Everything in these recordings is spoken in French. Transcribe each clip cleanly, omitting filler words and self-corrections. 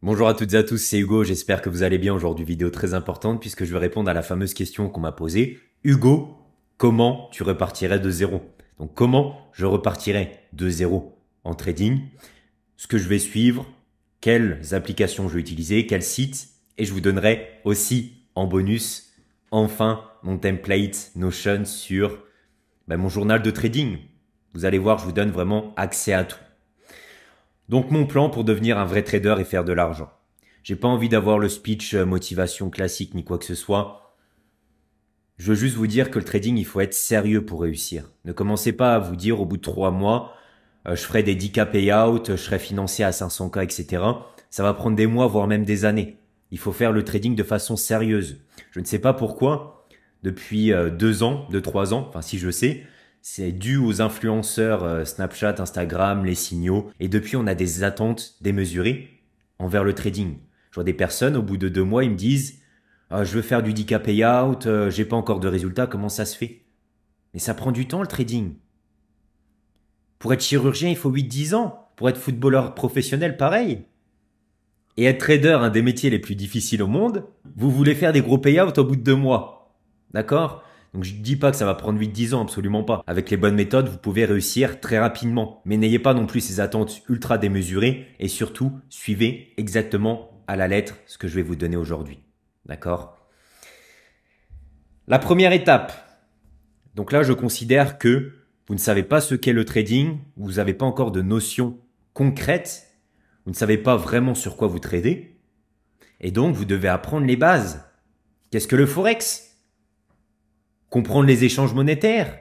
Bonjour à toutes et à tous, c'est Hugo, j'espère que vous allez bien. Aujourd'hui, vidéo très importante puisque je vais répondre à la fameuse question qu'on m'a posée. Hugo, comment tu repartirais de zéro? Donc comment je repartirais de zéro en trading? Ce que je vais suivre, quelles applications je vais utiliser, quels sites, et je vous donnerai aussi en bonus, enfin, mon template Notion sur mon journal de trading. Vous allez voir, je vous donne vraiment accès à tout. Donc mon plan pour devenir un vrai trader et faire de l'argent. J'ai pas envie d'avoir le speech motivation classique ni quoi que ce soit. Je veux juste vous dire que le trading, il faut être sérieux pour réussir. Ne commencez pas à vous dire au bout de 3 mois, je ferai des 10K payout, je serai financé à 500K, etc. Ça va prendre des mois, voire même des années. Il faut faire le trading de façon sérieuse. Je ne sais pas pourquoi, depuis 2 ans, 2-3 ans, enfin si je sais, c'est dû aux influenceurs Snapchat, Instagram, les signaux. Et depuis, on a des attentes démesurées envers le trading. Je vois des personnes, au bout de 2 mois, ils me disent ah, je veux faire du 10K payout, j'ai pas encore de résultats, comment ça se fait? Mais ça prend du temps le trading. Pour être chirurgien, il faut 8-10 ans. Pour être footballeur professionnel, pareil. Et être trader, un des métiers les plus difficiles au monde, vous voulez faire des gros payouts au bout de 2 mois. D'accord? Donc je ne dis pas que ça va prendre 8-10 ans, absolument pas. Avec les bonnes méthodes, vous pouvez réussir très rapidement. Mais n'ayez pas non plus ces attentes ultra démesurées et surtout, suivez exactement à la lettre ce que je vais vous donner aujourd'hui. D'accord? La première étape. Donc là, je considère que vous ne savez pas ce qu'est le trading, vous n'avez pas encore de notion concrète, vous ne savez pas vraiment sur quoi vous tradez, et donc vous devez apprendre les bases. Qu'est-ce que le forex? Comprendre les échanges monétaires.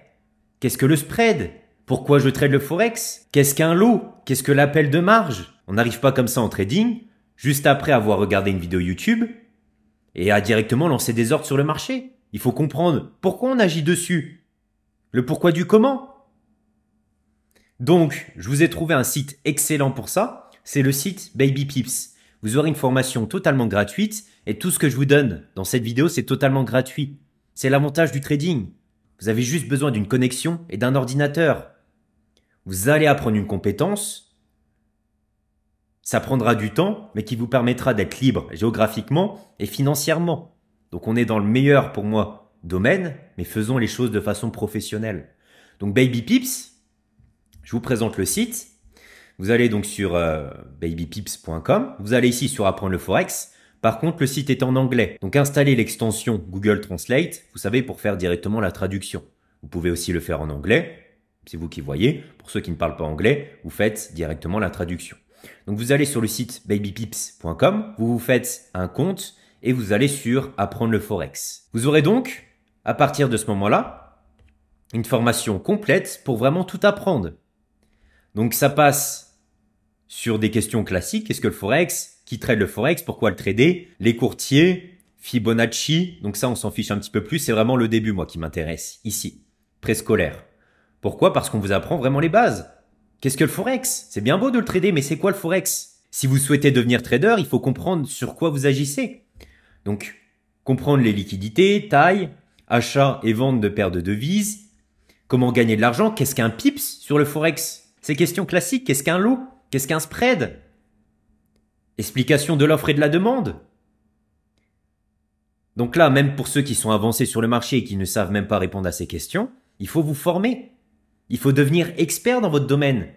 Qu'est-ce que le spread? Pourquoi je trade le forex? Qu'est-ce qu'un lot? Qu'est-ce que l'appel de marge? On n'arrive pas comme ça en trading, juste après avoir regardé une vidéo YouTube, et à directement lancer des ordres sur le marché. Il faut comprendre pourquoi on agit dessus. Le pourquoi du comment. Donc, je vous ai trouvé un site excellent pour ça. C'est le site Baby Pips. Vous aurez une formation totalement gratuite et tout ce que je vous donne dans cette vidéo, c'est totalement gratuit. C'est l'avantage du trading. Vous avez juste besoin d'une connexion et d'un ordinateur. Vous allez apprendre une compétence. Ça prendra du temps, mais qui vous permettra d'être libre géographiquement et financièrement. Donc on est dans le meilleur, pour moi, domaine, mais faisons les choses de façon professionnelle. Donc Baby Pips, je vous présente le site. Vous allez donc sur babypips.com. Vous allez ici sur apprendre le forex. Par contre, le site est en anglais. Donc installez l'extension Google Translate, vous savez, pour faire directement la traduction. Vous pouvez aussi le faire en anglais. C'est vous qui voyez. Pour ceux qui ne parlent pas anglais, vous faites directement la traduction. Donc vous allez sur le site babypips.com, vous vous faites un compte et vous allez sur apprendre le forex. Vous aurez donc, à partir de ce moment-là, une formation complète pour vraiment tout apprendre. Donc ça passe sur des questions classiques. Qu'est-ce que le forex? Qui trade le forex? Pourquoi le trader? Les courtiers, Fibonacci. Donc ça, on s'en fiche un petit peu plus. C'est vraiment le début, moi, qui m'intéresse. Ici, préscolaire. Pourquoi? Parce qu'on vous apprend vraiment les bases. Qu'est-ce que le forex? C'est bien beau de le trader, mais c'est quoi le forex? Si vous souhaitez devenir trader, il faut comprendre sur quoi vous agissez. Donc, comprendre les liquidités, taille, achat et vente de paires de devises, comment gagner de l'argent, qu'est-ce qu'un pips sur le forex? Ces questions classiques, qu'est-ce qu'un lot? Qu'est-ce qu'un spread? Explication de l'offre et de la demande. Donc là, même pour ceux qui sont avancés sur le marché et qui ne savent même pas répondre à ces questions, il faut vous former. Il faut devenir expert dans votre domaine.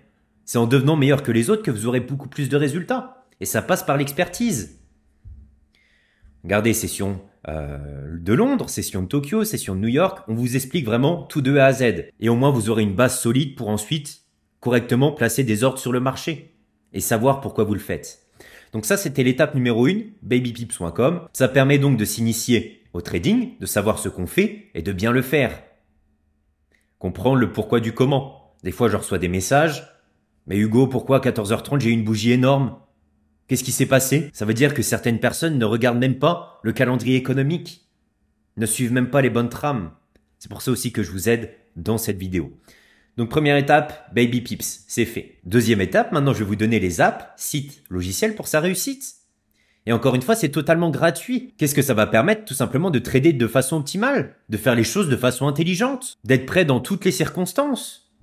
C'est en devenant meilleur que les autres que vous aurez beaucoup plus de résultats. Et ça passe par l'expertise. Regardez, session de Londres, session de Tokyo, session de New York. On vous explique vraiment tout de A à Z. Et au moins, vous aurez une base solide pour ensuite correctement placer des ordres sur le marché et savoir pourquoi vous le faites. Donc ça, c'était l'étape numéro 1, babypips.com. Ça permet donc de s'initier au trading, de savoir ce qu'on fait et de bien le faire. Comprendre le pourquoi du comment. Des fois, je reçois des messages. Mais Hugo, pourquoi à 14h30, j'ai eu une bougie énorme? Qu'est-ce qui s'est passé? Ça veut dire que certaines personnes ne regardent même pas le calendrier économique, ne suivent même pas les bonnes trames. C'est pour ça aussi que je vous aide dans cette vidéo. Donc première étape, Baby Pips, c'est fait. Deuxième étape, maintenant je vais vous donner les apps, sites, logiciels pour sa réussite. Et encore une fois, c'est totalement gratuit. Qu'est-ce que ça va permettre? Tout simplement de trader de façon optimale, de faire les choses de façon intelligente, d'être prêt dans toutes les circonstances.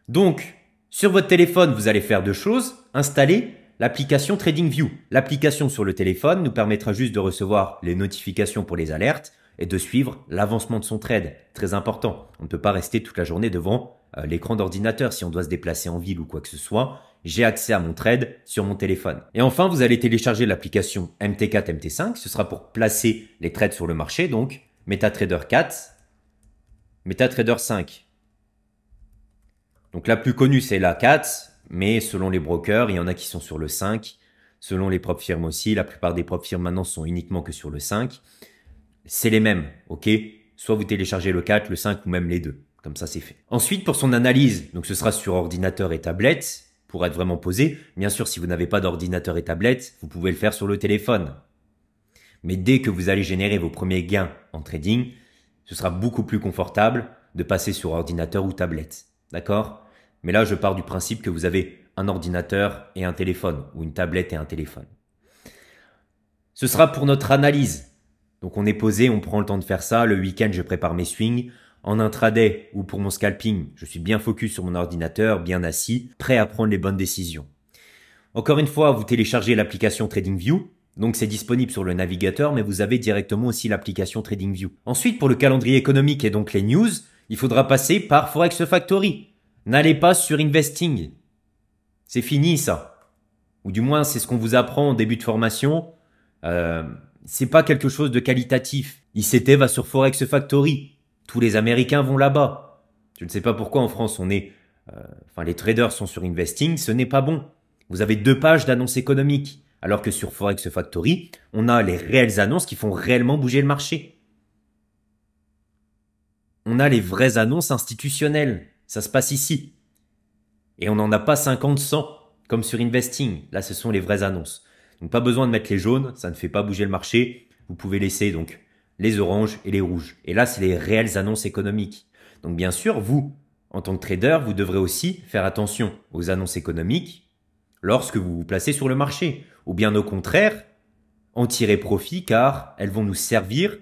Donc, sur votre téléphone, vous allez faire deux choses. Installer l'application TradingView. L'application sur le téléphone nous permettra juste de recevoir les notifications pour les alertes et de suivre l'avancement de son trade. Très important. On ne peut pas rester toute la journée devant l'écran d'ordinateur si on doit se déplacer en ville ou quoi que ce soit. J'ai accès à mon trade sur mon téléphone. Et enfin, vous allez télécharger l'application MT4, MT5. Ce sera pour placer les trades sur le marché. Donc, MetaTrader 4, MetaTrader 5. Donc, la plus connue, c'est la 4. Mais selon les brokers, il y en a qui sont sur le 5. Selon les propres firmes aussi, la plupart des propres firmes maintenant sont uniquement que sur le 5. C'est les mêmes, ok? Soit vous téléchargez le 4, le 5 ou même les deux. Comme ça, c'est fait. Ensuite, pour son analyse, donc ce sera sur ordinateur et tablette pour être vraiment posé. Bien sûr, si vous n'avez pas d'ordinateur et tablette, vous pouvez le faire sur le téléphone. Mais dès que vous allez générer vos premiers gains en trading, ce sera beaucoup plus confortable de passer sur ordinateur ou tablette. D'accord? Mais là, je pars du principe que vous avez un ordinateur et un téléphone, ou une tablette et un téléphone. Ce sera pour notre analyse. Donc on est posé, on prend le temps de faire ça. Le week-end, je prépare mes swings. En intraday ou pour mon scalping, je suis bien focus sur mon ordinateur, bien assis, prêt à prendre les bonnes décisions. Encore une fois, vous téléchargez l'application TradingView. Donc c'est disponible sur le navigateur, mais vous avez directement aussi l'application TradingView. Ensuite, pour le calendrier économique et donc les news, il faudra passer par Forex Factory. N'allez pas sur Investing. C'est fini ça. Ou du moins, c'est ce qu'on vous apprend au début de formation. C'est pas quelque chose de qualitatif. ICT va sur Forex Factory. Tous les Américains vont là-bas. Je ne sais pas pourquoi en France les traders sont sur Investing. Ce n'est pas bon. Vous avez 2 pages d'annonces économiques. Alors que sur Forex Factory, on a les réelles annonces qui font réellement bouger le marché. On a les vraies annonces institutionnelles. Ça se passe ici. Et on n'en a pas 50, 100, comme sur Investing. Là, ce sont les vraies annonces. Donc, pas besoin de mettre les jaunes, ça ne fait pas bouger le marché. Vous pouvez laisser donc les oranges et les rouges. Et là, c'est les réelles annonces économiques. Donc, bien sûr, vous, en tant que trader, vous devrez aussi faire attention aux annonces économiques lorsque vous vous placez sur le marché. Ou bien au contraire, en tirer profit car elles vont nous servir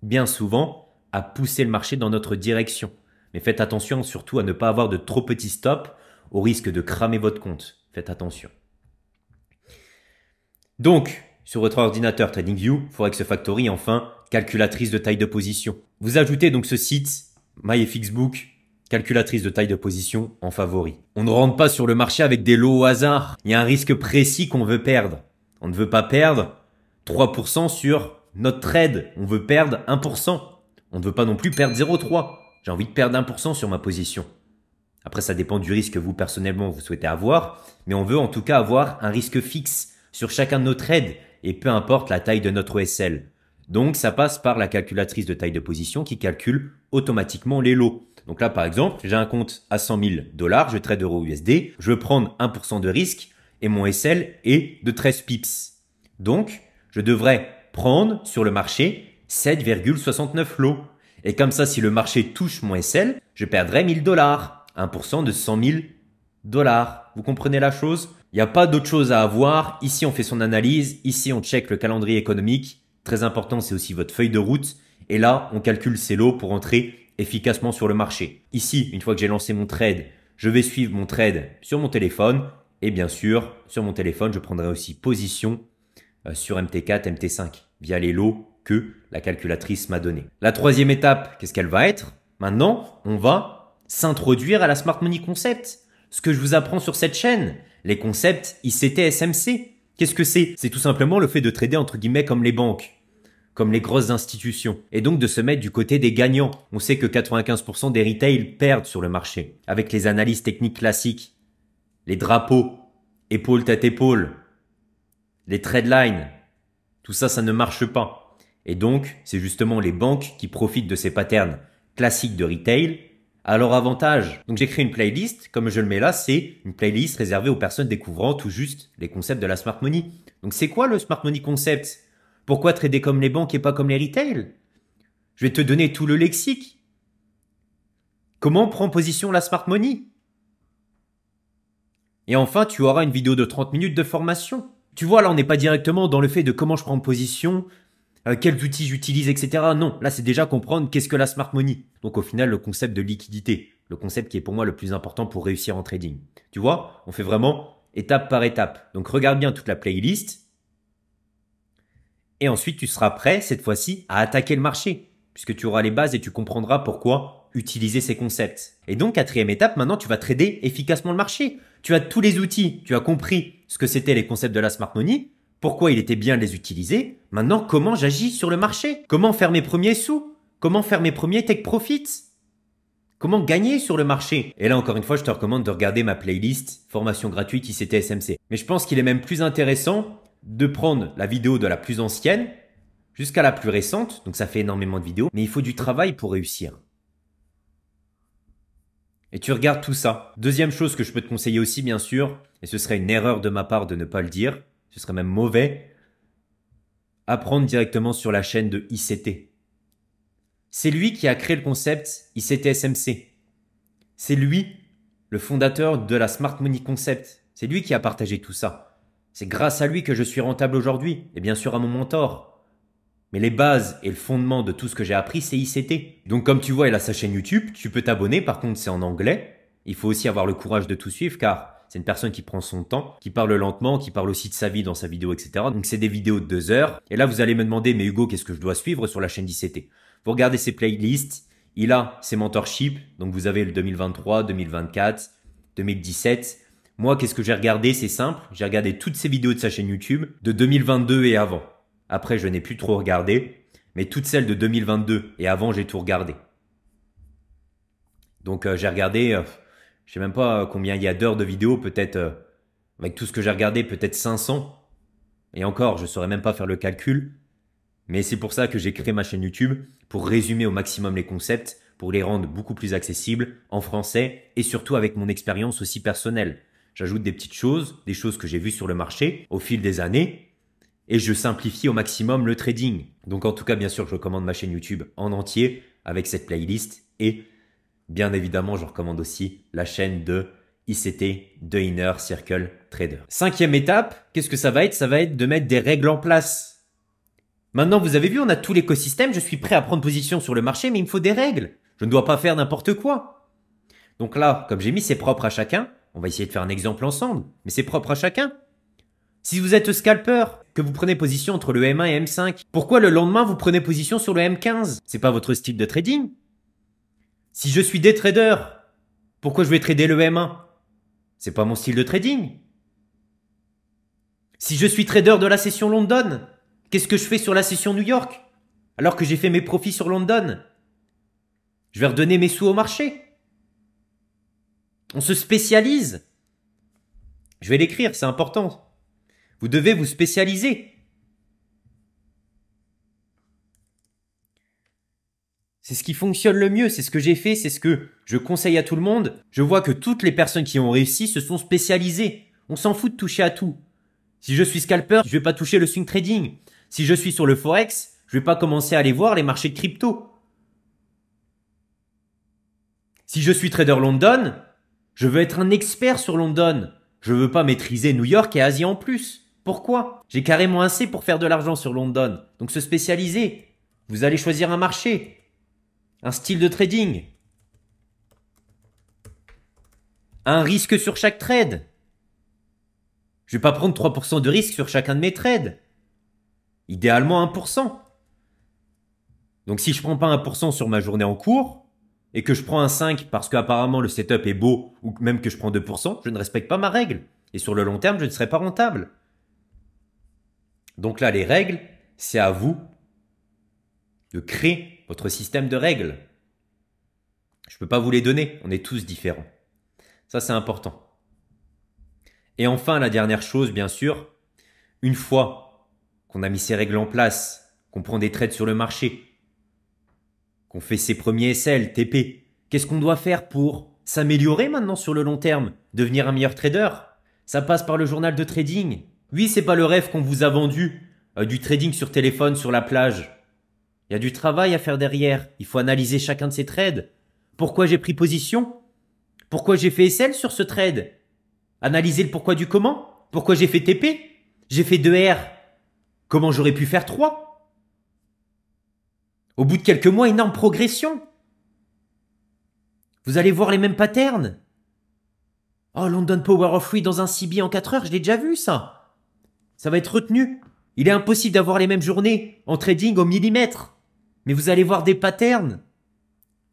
bien souvent à pousser le marché dans notre direction. Mais faites attention surtout à ne pas avoir de trop petits stops au risque de cramer votre compte. Faites attention. Donc, sur votre ordinateur TradingView, Forex Factory, enfin, calculatrice de taille de position. Vous ajoutez donc ce site, MyFXBook, calculatrice de taille de position en favori. On ne rentre pas sur le marché avec des lots au hasard. Il y a un risque précis qu'on veut perdre. On ne veut pas perdre 3% sur notre trade. On veut perdre 1%. On ne veut pas non plus perdre 0,3%. J'ai envie de perdre 1% sur ma position. Après, ça dépend du risque que vous, personnellement, vous souhaitez avoir. Mais on veut en tout cas avoir un risque fixe sur chacun de nos trades. Et peu importe la taille de notre OSL. Donc, ça passe par la calculatrice de taille de position qui calcule automatiquement les lots. Donc là, par exemple, j'ai un compte à 100 000 $, je trade euro-USD. Je veux prendre 1% de risque et mon SL est de 13 pips. Donc, je devrais prendre sur le marché 7,69 lots. Et comme ça, si le marché touche mon SL, je perdrai 1000 $. 1% de 100 000 $. Vous comprenez la chose? Il n'y a pas d'autre chose à avoir. Ici, on fait son analyse. Ici, on check le calendrier économique. Très important, c'est aussi votre feuille de route. Et là, on calcule ses lots pour entrer efficacement sur le marché. Ici, une fois que j'ai lancé mon trade, je vais suivre mon trade sur mon téléphone. Et bien sûr, sur mon téléphone, je prendrai aussi position sur MT4, MT5 via les lots que la calculatrice m'a donné. La troisième étape, qu'est-ce qu'elle va être? Maintenant, on va s'introduire à la Smart Money Concept. Ce que je vous apprends sur cette chaîne, les concepts ICT, SMC. Qu'est-ce que c'est? C'est tout simplement le fait de trader entre guillemets comme les banques, comme les grosses institutions, et donc de se mettre du côté des gagnants. On sait que 95% des retails perdent sur le marché, avec les analyses techniques classiques, les drapeaux, épaule, tête, épaule, les trade lines, tout ça, ça ne marche pas. Et donc, c'est justement les banques qui profitent de ces patterns classiques de retail à leur avantage. Donc j'ai créé une playlist, comme je le mets là, c'est une playlist réservée aux personnes découvrant tout juste les concepts de la Smart Money. Donc c'est quoi le Smart Money Concept? Pourquoi trader comme les banques et pas comme les retails? Je vais te donner tout le lexique. Comment prend position la Smart Money? Et enfin, tu auras une vidéo de 30 minutes de formation. Tu vois, là, on n'est pas directement dans le fait de comment je prends position, quels outils j'utilise, etc. Non, là, c'est déjà comprendre qu'est-ce que la Smart Money. Donc, au final, le concept de liquidité. Le concept qui est pour moi le plus important pour réussir en trading. Tu vois, on fait vraiment étape par étape. Donc regarde bien toute la playlist. Et ensuite, tu seras prêt, cette fois-ci, à attaquer le marché. Puisque tu auras les bases et tu comprendras pourquoi utiliser ces concepts. Et donc, quatrième étape, maintenant, tu vas trader efficacement le marché. Tu as tous les outils. Tu as compris ce que c'était les concepts de la smart money. Pourquoi il était bien de les utiliser. Maintenant, comment j'agis sur le marché? Comment faire mes premiers sous? Comment faire mes premiers take profits? Comment gagner sur le marché? Et là, encore une fois, je te recommande de regarder ma playlist formation gratuite ICT SMC. Mais je pense qu'il est même plus intéressant de prendre la vidéo de la plus ancienne jusqu'à la plus récente. Donc, ça fait énormément de vidéos. Mais il faut du travail pour réussir. Et tu regardes tout ça. Deuxième chose que je peux te conseiller aussi, bien sûr, et ce serait une erreur de ma part de ne pas le dire, ce serait même mauvais, apprendre directement sur la chaîne de ICT. C'est lui qui a créé le concept ICT SMC. C'est lui, le fondateur de la Smart Money Concept. C'est lui qui a partagé tout ça. C'est grâce à lui que je suis rentable aujourd'hui, et bien sûr à mon mentor. Mais les bases et le fondement de tout ce que j'ai appris, c'est ICT. Donc comme tu vois, il a sa chaîne YouTube, tu peux t'abonner, par contre c'est en anglais. Il faut aussi avoir le courage de tout suivre car c'est une personne qui prend son temps, qui parle lentement, qui parle aussi de sa vie dans sa vidéo, etc. Donc c'est des vidéos de 2 heures. Et là, vous allez me demander, mais Hugo, qu'est-ce que je dois suivre sur la chaîne d'ICT? Vous regardez ses playlists, il a ses mentorships, donc vous avez le 2023, 2024, 2017. Moi, qu'est-ce que j'ai regardé? C'est simple, j'ai regardé toutes ces vidéos de sa chaîne YouTube de 2022 et avant. Après, je n'ai plus trop regardé, mais toutes celles de 2022 et avant, j'ai tout regardé. Donc j'ai regardé, je sais même pas combien il y a d'heures de vidéos, peut-être, avec tout ce que j'ai regardé, peut-être 500. Et encore, je saurais même pas faire le calcul. Mais c'est pour ça que j'ai créé ma chaîne YouTube, pour résumer au maximum les concepts, pour les rendre beaucoup plus accessibles en français et surtout avec mon expérience aussi personnelle. J'ajoute des petites choses, des choses que j'ai vues sur le marché au fil des années et je simplifie au maximum le trading. Donc en tout cas, bien sûr, je recommande ma chaîne YouTube en entier avec cette playlist et bien évidemment, je recommande aussi la chaîne de ICT, de Inner Circle Trader. Cinquième étape, qu'est-ce que ça va être? Ça va être de mettre des règles en place. Maintenant, vous avez vu, on a tout l'écosystème, je suis prêt à prendre position sur le marché, mais il me faut des règles. Je ne dois pas faire n'importe quoi. Donc là, comme j'ai mis, c'est propre à chacun. On va essayer de faire un exemple ensemble, mais c'est propre à chacun. Si vous êtes scalper, que vous prenez position entre le M1 et M5, pourquoi le lendemain vous prenez position sur le M15? C'est pas votre style de trading. Si je suis day trader, pourquoi je vais trader le M1? C'est pas mon style de trading. Si je suis trader de la session London, qu'est-ce que je fais sur la session New York? Alors que j'ai fait mes profits sur London. Je vais redonner mes sous au marché. On se spécialise. Je vais l'écrire, c'est important. Vous devez vous spécialiser. C'est ce qui fonctionne le mieux, c'est ce que j'ai fait, c'est ce que je conseille à tout le monde. Je vois que toutes les personnes qui ont réussi se sont spécialisées. On s'en fout de toucher à tout. Si je suis scalper, je vais pas toucher le swing trading. Si je suis sur le forex, je vais pas commencer à aller voir les marchés de crypto. Si je suis trader London, je veux être un expert sur London. Je veux pas maîtriser New York et Asie en plus. Pourquoi? J'ai carrément assez pour faire de l'argent sur London. Donc se spécialiser. Vous allez choisir un marché. Un style de trading. Un risque sur chaque trade. Je vais pas prendre 3% de risque sur chacun de mes trades. Idéalement 1%. Donc si je prends pas 1% sur ma journée en cours, et que je prends un 5 parce qu'apparemment le setup est beau, ou même que je prends 2%, je ne respecte pas ma règle. Et sur le long terme, je ne serai pas rentable. Donc là, les règles, c'est à vous de créer votre système de règles. Je ne peux pas vous les donner, on est tous différents. Ça, c'est important. Et enfin, la dernière chose, bien sûr, une fois qu'on a mis ces règles en place, qu'on prend des trades sur le marché, qu'on fait ses premiers SL, TP, qu'est-ce qu'on doit faire pour s'améliorer maintenant sur le long terme, devenir un meilleur trader? Ça passe par le journal de trading. Oui, c'est pas le rêve qu'on vous a vendu, du trading sur téléphone, sur la plage. Il y a du travail à faire derrière. Il faut analyser chacun de ces trades. Pourquoi j'ai pris position? Pourquoi j'ai fait SL sur ce trade? Analyser le pourquoi du comment? Pourquoi j'ai fait TP? J'ai fait 2 R. Comment j'aurais pu faire 3? Au bout de quelques mois, énorme progression. Vous allez voir les mêmes patterns. Oh, London Power of Three dans un CB en 4 heures, je l'ai déjà vu ça. Ça va être retenu. Il est impossible d'avoir les mêmes journées en trading au millimètre. Mais vous allez voir des patterns.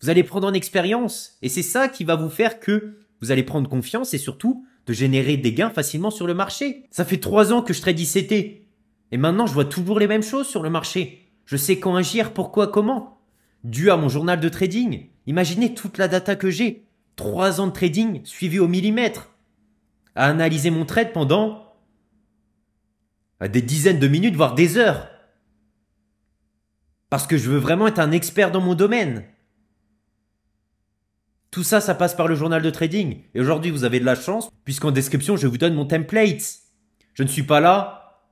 Vous allez prendre en expérience. Et c'est ça qui va vous faire que vous allez prendre confiance et surtout de générer des gains facilement sur le marché. Ça fait 3 ans que je trade ICT. Et maintenant, je vois toujours les mêmes choses sur le marché. Je sais quand agir, pourquoi, comment. Dû à mon journal de trading. Imaginez toute la data que j'ai. 3 ans de trading suivi au millimètre. À analyser mon trade pendant des dizaines de minutes, voire des heures. Parce que je veux vraiment être un expert dans mon domaine. Tout ça, ça passe par le journal de trading. Et aujourd'hui, vous avez de la chance, puisqu'en description, je vous donne mon template. Je ne suis pas là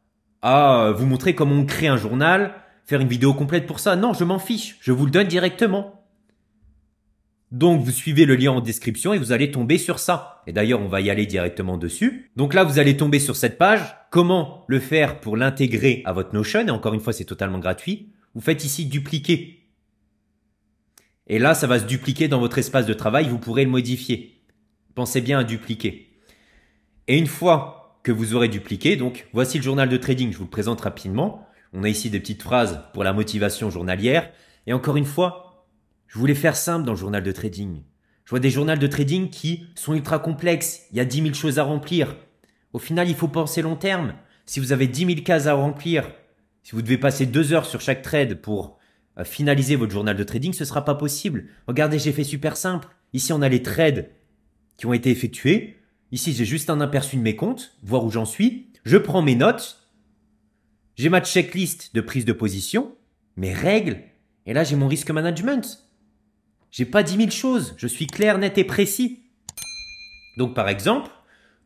à vous montrer comment on crée un journal, faire une vidéo complète pour ça. Non, je m'en fiche. Je vous le donne directement. Donc, vous suivez le lien en description et vous allez tomber sur ça. Et d'ailleurs, on va y aller directement dessus. Donc là, vous allez tomber sur cette page. Comment le faire pour l'intégrer à votre Notion? Et encore une fois, c'est totalement gratuit. Vous faites ici dupliquer. Et là, ça va se dupliquer dans votre espace de travail. Vous pourrez le modifier. Pensez bien à dupliquer. Et une fois que vous aurez dupliqué, donc voici le journal de trading. Je vous le présente rapidement. On a ici des petites phrases pour la motivation journalière. Et encore une fois, je voulais faire simple dans le journal de trading. Je vois des journaux de trading qui sont ultra complexes. Il y a 10 000 choses à remplir. Au final, il faut penser long terme. Si vous avez 10 000 cases à remplir, si vous devez passer 2 heures sur chaque trade pour finaliser votre journal de trading, ce ne sera pas possible. Regardez, j'ai fait super simple. Ici, on a les trades qui ont été effectués. Ici, j'ai juste un aperçu de mes comptes, voir où j'en suis. Je prends mes notes. J'ai ma checklist de prise de position, mes règles. Et là, j'ai mon risk management. J'ai pas 10 000 choses, je suis clair, net et précis. Donc par exemple,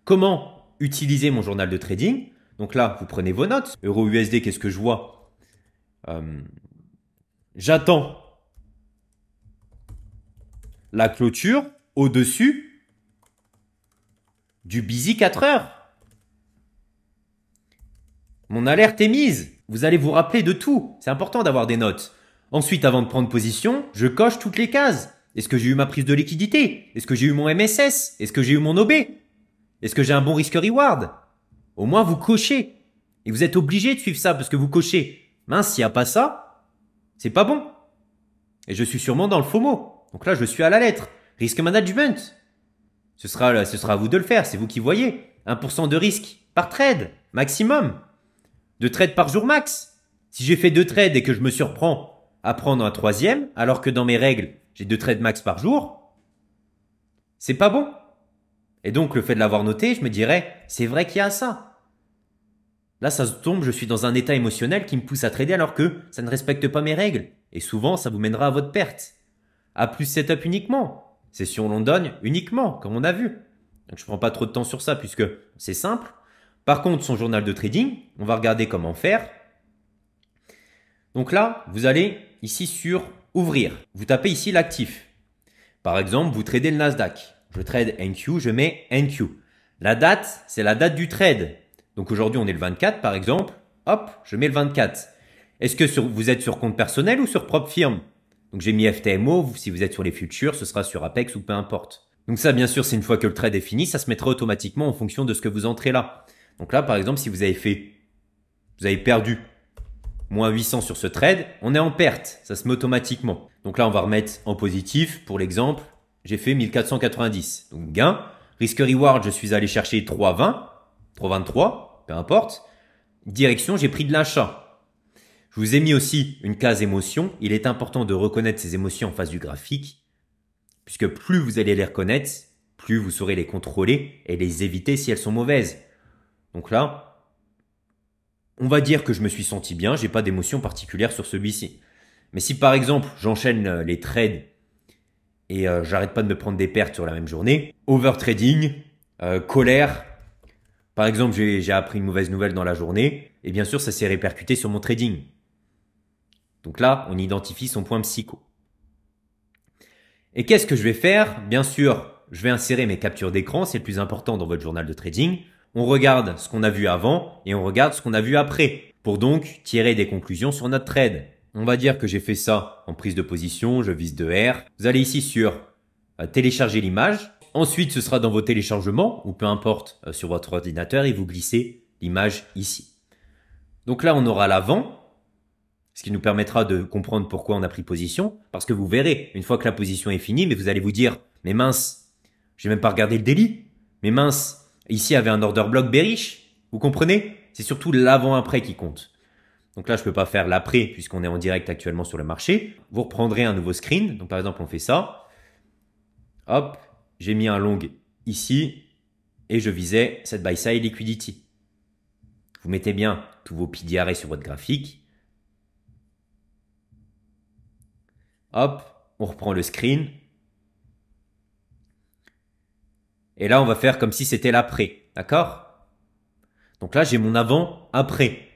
comment utiliser mon journal de trading? Donc là, vous prenez vos notes. Euro USD, qu'est-ce que je vois? J'attends la clôture au-dessus du busy 4 heures. Mon alerte est mise. Vous allez vous rappeler de tout. C'est important d'avoir des notes. Ensuite, avant de prendre position, je coche toutes les cases. Est-ce que j'ai eu ma prise de liquidité? Est-ce que j'ai eu mon MSS? Est-ce que j'ai eu mon OB? Est-ce que j'ai un bon risk-reward? Au moins, vous cochez. Et vous êtes obligé de suivre ça parce que vous cochez. Mince, s'il n'y a pas ça, c'est pas bon. Et je suis sûrement dans le FOMO. Donc là, je suis à la lettre. Risk management. Ce sera à vous de le faire, c'est vous qui voyez. 1% de risque par trade, maximum. 2 trades par jour max. Si j'ai fait 2 trades et que je me surprends à prendre un 3e, alors que dans mes règles, j'ai 2 trades max par jour, c'est pas bon. Et donc, le fait de l'avoir noté, je me dirais, c'est vrai qu'il y a ça. Là, ça se tombe, je suis dans un état émotionnel qui me pousse à trader alors que ça ne respecte pas mes règles. Et souvent, ça vous mènera à votre perte. A plus setup uniquement. Session London uniquement, comme on a vu. Donc, je prends pas trop de temps sur ça puisque c'est simple. Par contre, son journal de trading, on va regarder comment faire. Donc là, vous allez ici sur ouvrir. Vous tapez ici l'actif. Par exemple, vous tradez le Nasdaq. Je trade NQ, je mets NQ. La date, c'est la date du trade. Donc aujourd'hui, on est le 24 par exemple. Hop, je mets le 24. Est-ce que vous êtes sur compte personnel ou sur propre firme? Donc j'ai mis FTMO. Si vous êtes sur les futurs, ce sera sur Apex ou peu importe. Donc ça, bien sûr, c'est une fois que le trade est fini, ça se mettra automatiquement en fonction de ce que vous entrez là. Donc là, par exemple, si vous avez perdu moins 800 sur ce trade, on est en perte. Ça se met automatiquement. Donc là, on va remettre en positif. Pour l'exemple, j'ai fait 1490. Donc gain. Risk reward, je suis allé chercher 3,20, 3,23, peu importe. Direction, j'ai pris de l'achat. Je vous ai mis aussi une case émotion. Il est important de reconnaître ces émotions en face du graphique, puisque plus vous allez les reconnaître, plus vous saurez les contrôler et les éviter si elles sont mauvaises. Donc là, on va dire que je me suis senti bien, j'ai pas d'émotion particulière sur celui-ci. Mais si par exemple, j'enchaîne les trades et j'arrête pas de me prendre des pertes sur la même journée, overtrading, colère, par exemple, j'ai appris une mauvaise nouvelle dans la journée, et bien sûr, ça s'est répercuté sur mon trading. Donc là, on identifie son point psycho. Et qu'est-ce que je vais faire? Bien sûr, je vais insérer mes captures d'écran, c'est le plus important dans votre journal de trading. On regarde ce qu'on a vu avant et on regarde ce qu'on a vu après pour donc tirer des conclusions sur notre trade. On va dire que j'ai fait ça en prise de position, je vise 2R. Vous allez ici sur télécharger l'image. Ensuite, ce sera dans vos téléchargements, ou peu importe, sur votre ordinateur, et vous glissez l'image ici. Donc là, on aura l'avant, ce qui nous permettra de comprendre pourquoi on a pris position, parce que vous verrez, une fois que la position est finie, mais vous allez vous dire, mais mince, j'ai même pas regardé le daily, mais mince, ici il y avait un order block bearish, vous comprenez? C'est surtout l'avant-après qui compte. Donc là, je peux pas faire l'après, puisqu'on est en direct actuellement sur le marché. Vous reprendrez un nouveau screen, donc par exemple, on fait ça. Hop, j'ai mis un long ici, et je visais cette buy side liquidity. Vous mettez bien tous vos PDRA sur votre graphique. Hop, on reprend le screen. Et là, on va faire comme si c'était l'après, d'accord? Donc là, j'ai mon avant-après.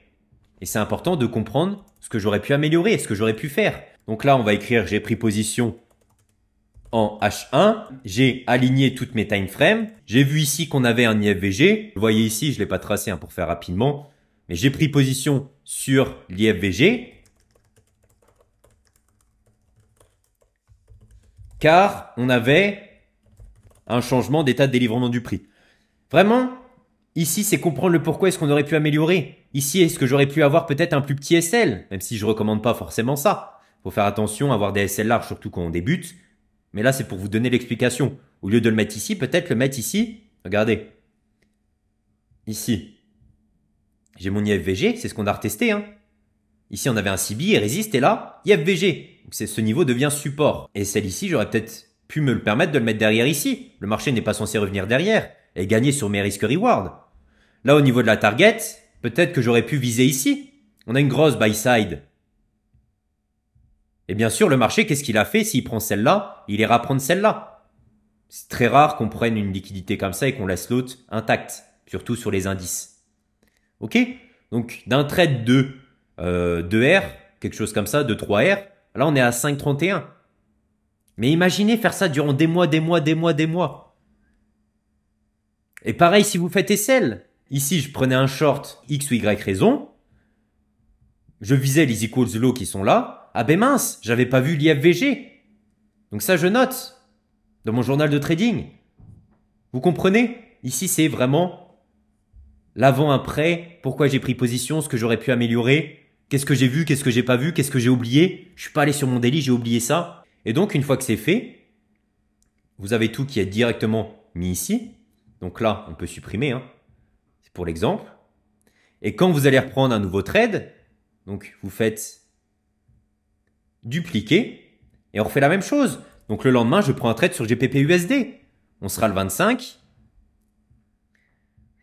Et c'est important de comprendre ce que j'aurais pu améliorer, ce que j'aurais pu faire. Donc là, on va écrire, j'ai pris position en H1. J'ai aligné toutes mes time frames. J'ai vu ici qu'on avait un IFVG. Vous voyez ici, je ne l'ai pas tracé pour faire rapidement. Mais j'ai pris position sur l'IFVG. Car on avait un changement d'état de délivrement du prix. Vraiment, ici, c'est comprendre le pourquoi est-ce qu'on aurait pu améliorer. Ici, est-ce que j'aurais pu avoir peut-être un plus petit SL, même si je recommande pas forcément ça. Faut faire attention à avoir des SL larges, surtout quand on débute. Mais là, c'est pour vous donner l'explication. Au lieu de le mettre ici, peut-être le mettre ici. Regardez. Ici. J'ai mon IFVG, c'est ce qu'on a retesté. Ici, on avait un CB et résiste, et là, IFVG. Donc ce niveau devient support. Et celle ici, j'aurais peut-être pu me le permettre de le mettre derrière ici. Le marché n'est pas censé revenir derrière et gagner sur mes risques reward. Là, au niveau de la target, peut-être que j'aurais pu viser ici. On a une grosse buy side. Et bien sûr, le marché, qu'est-ce qu'il a fait? S'il prend celle-là, il ira prendre celle-là. C'est très rare qu'on prenne une liquidité comme ça et qu'on laisse l'autre intacte, surtout sur les indices. Ok? Donc, d'un trade de 2R, quelque chose comme ça, de 3R, là, on est à 5,31. Mais imaginez faire ça durant des mois. Et pareil, si vous faites SL. Ici, je prenais un short X ou Y raison. Je visais les equals low qui sont là. Ah ben mince, j'avais pas vu l'IFVG. Donc ça, je note dans mon journal de trading. Vous comprenez? Ici, c'est vraiment l'avant-après. Pourquoi j'ai pris position, ce que j'aurais pu améliorer. Qu'est-ce que j'ai vu, qu'est-ce que j'ai pas vu, qu'est-ce que j'ai oublié. Je suis pas allé sur mon daily, j'ai oublié ça. Et donc, une fois que c'est fait, vous avez tout qui est directement mis ici. Donc là, on peut supprimer. C'est pour l'exemple. Et quand vous allez reprendre un nouveau trade, donc vous faites dupliquer et on refait la même chose. Donc le lendemain, je prends un trade sur GBP/USD. On sera le 25.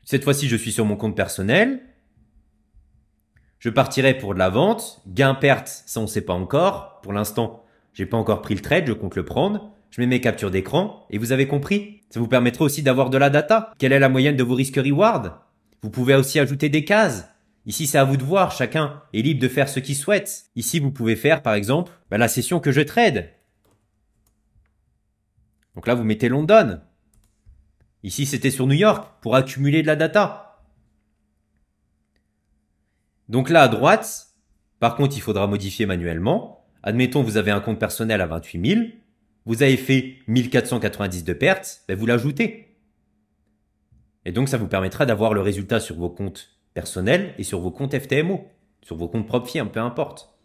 Cette fois-ci, je suis sur mon compte personnel. Je partirai pour de la vente. Gain-perte, ça on ne sait pas encore. Pour l'instant, j'ai pas encore pris le trade, je compte le prendre. Je mets mes captures d'écran et vous avez compris. Ça vous permettra aussi d'avoir de la data. Quelle est la moyenne de vos risques reward? Vous pouvez aussi ajouter des cases. Ici, c'est à vous de voir. Chacun est libre de faire ce qu'il souhaite. Ici, vous pouvez faire, par exemple, la session que je trade. Donc là, vous mettez London. Ici, c'était sur New York pour accumuler de la data. Donc là, à droite, par contre, il faudra modifier manuellement. Admettons, vous avez un compte personnel à 28 000. Vous avez fait 1490 de pertes, vous l'ajoutez. Et donc, ça vous permettra d'avoir le résultat sur vos comptes personnels et sur vos comptes FTMO, sur vos comptes propres firmes, peu importe.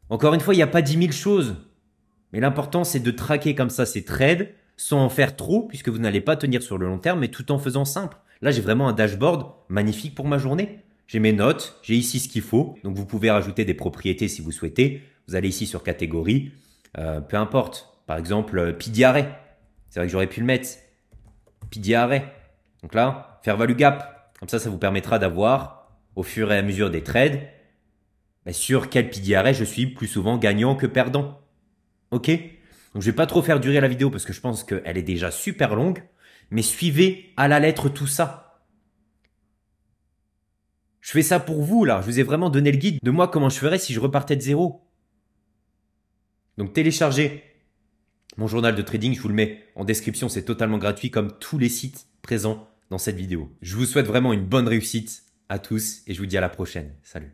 Encore une fois, il n'y a pas 10 000 choses. Mais l'important, c'est de traquer comme ça ces trades sans en faire trop, puisque vous n'allez pas tenir sur le long terme, mais tout en faisant simple. Là, j'ai vraiment un dashboard magnifique pour ma journée. J'ai mes notes, j'ai ici ce qu'il faut. Donc, vous pouvez rajouter des propriétés si vous souhaitez. Vous allez ici sur catégorie. Peu importe. Par exemple, PDRA. C'est vrai que j'aurais pu le mettre. PDRA. Donc là, fair value gap. Comme ça vous permettra d'avoir, au fur et à mesure des trades, sur quel PDRA je suis plus souvent gagnant que perdant. Ok? Donc je vais pas trop faire durer la vidéo parce que je pense qu'elle est déjà super longue. Mais suivez à la lettre tout ça. Je fais ça pour vous là. Je vous ai vraiment donné le guide de moi comment je ferais si je repartais de zéro. Donc téléchargez mon journal de trading, je vous le mets en description, c'est totalement gratuit comme tous les sites présents dans cette vidéo. Je vous souhaite vraiment une bonne réussite à tous et je vous dis à la prochaine. Salut.